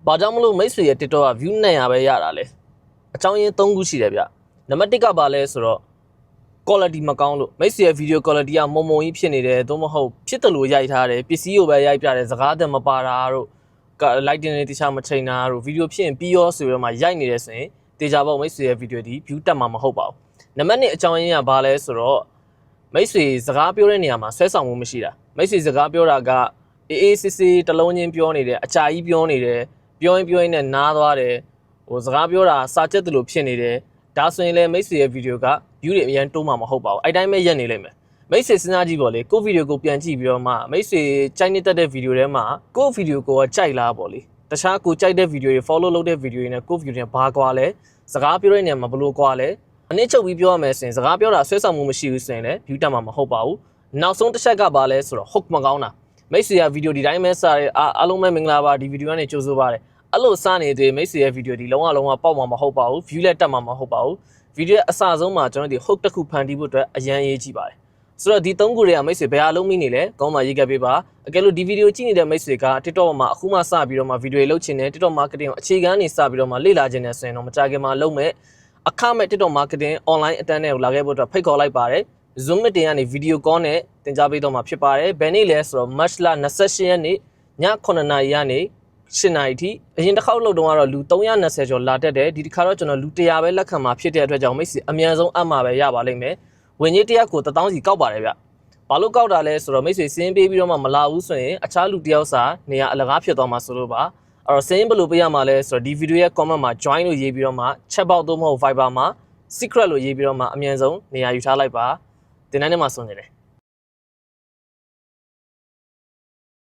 ဘာကြောင့်မလို့မိတ်ဆွေရဲ့ TikTok က view 900ပဲရတာလဲအကြောင်းရင်း3ခုရှိတယ်ဗျနံပါတ်1ကဘာလဲဆိုတော့ quality မကောင်းလို့မိတ်ဆွေရဲ့ video quality ကမုံမုံကြီးဖြစ်နေတယ်သို့မဟုတ်ဖြစ်တယ်လို့ရိုက်ထားတယ်ပစ္စည်းကိုပဲရိုက်ပြတယ်စကားသက်မပါတာတို့ lighting တွေတခြားမချိန်တာတို့ video ဖြစ်ရင်ပြီးရောဆိုပြီးတော့မှရိုက်နေတယ်ဆိုရင်တေချာပေါက်မိတ်ဆွေရဲ့ video ဒီ view တက်မှာမဟုတ်ပါဘူးနံပါတ်2အကြောင်းရင်းကဘာလဲဆိုတော့မိတ်ဆွေစကားပြောတဲ့နေရာမှာဆွဲဆောင်မှုမရှိတာမိတ်ဆွေစကားပြောတာကအေးစစ်စစ်တလုံးချင်းပြောနေတယ်အကြာကြီးပြောနေတယ်ပြောရင်နဲ့နားသွားတယ်ဟိုစကားပြောတာစာချက်တယ်လို့ဖြစ်နေတယ်ဒါဆိုရင်လည်းမိတ်ဆွေရဲ့ video က view တွေအရင်တိုးမှာမဟုတ်ပါဘူးအဲ့တိုင်းပဲရက်နေလိမ့်မယ်မိတ်ဆွေစဉ်းစားကြည့်ပေါ့လေကို video ကိုပြန်ကြည့်ပြီးတော့မှမိတ်ဆွေကြိုက်နေတတ်တဲ့ video ထဲမှာကို video ကိုကြိုက်လားပေါ့လေတခြားကိုကြိုက်တဲ့ video တွေ follow လုပ်တဲ့ video တွေနဲ့ကို video တွေဘာကွာလဲစကားပြောတဲ့နေရာမှာဘယ်လိုကွာလဲအနည်းချုပ်ပြီးပြောရမယ်ဆိုရင်စကားပြောတာဆွဲဆောင်မှုမရှိဘူးဆိုရင်လည်း view တက်မှာမဟုတ်ပါဘူးနောက်ဆုံးတစ်ချက်ကဘာလဲဆိုတော့ hook မကောင်းတာမိတ်ဆွေရဲ့ video ဒီတိုင်းပဲစားတယ်အားလုံးပဲမင်္ဂလာပါဒီ video ကနေကြိုဆိုပါတယ်အဲ့လိုစားနေတဲ့မိတ်ဆွေရဲ့ video ဒီလုံးဝပေါက်မှာမဟုတ်ပါဘူး view လည်းတက်မှာမဟုတ်ပါဘူး video အစဆုံးမှာကျွန်တော်ဒီ hook တစ်ခုဖန်တီးဖို့အတွက်အရန်ရေးကြည့်ပါတယ်ဆိုတော့ဒီ3ခုတွေကမိတ်ဆွေဘယ်အားလုံးမိနေလဲကောင်းမှရေးခဲ့ပေးပါအကယ်လို့ဒီ video ကြည့်နေတဲ့မိတ်ဆွေက TikTok မှာအခုမှစပြီးတော့မှ video လုပ်ချင်တယ် TikTok marketing ကိုအခြေခံနေစပြီးတော့မှလေ့လာချင်တယ်ဆိုရင်တော့မကြခင်မှာလုပ်မဲ့အခမဲ့ TikTok marketing online အတန်းတွေကိုလာခဲ့ဖို့အတွက်ဖိတ်ခေါ်လိုက်ပါတယ် Zoom meeting ကနေ video call နဲ့သင်ကြားပေးတော့မှာဖြစ်ပါတယ်ဘယ်နေ့လဲဆိုတော့ March 28 ရက်နေ့ည9:00 နာရီကနေ8:00 နာရီထိအရင်တစ်ခေါက်လုပ်တော့ကတော့လူ320ကျော်လာတက်တယ်ဒီတစ်ခါတော့ကျွန်တော်လူ100ပဲလက်ခံမှာဖြစ်တဲ့အတွက်ကြောင့်မိတ်ဆွေအများဆုံးအမှားပဲရပါလိမ့်မယ်ဝင်ကြီး100ကို1000စီကောက်ပါတယ်ဗျဘာလို့ကောက်တာလဲဆိုတော့မိတ်ဆွေစင်းပေးပြီးတော့မှမလာဘူးဆိုရင်အခြားလူတယောက်စာနေရာအလကားဖြစ်သွားမှာဆိုလို့ပါအဲ့တော့စင်းဘယ်လိုပေးရမှာလဲဆိုတော့ဒီ video ရဲ့ comment မှာ join လို့ရေးပြီးတော့မှ chat box သို့မဟုတ် Viber မှာ secret လို့ရေးပြီးတော့မှအမြန်ဆုံးနေရာယူထားလိုက်ပါတင်တိုင်းထဲမှာစုံနေတယ်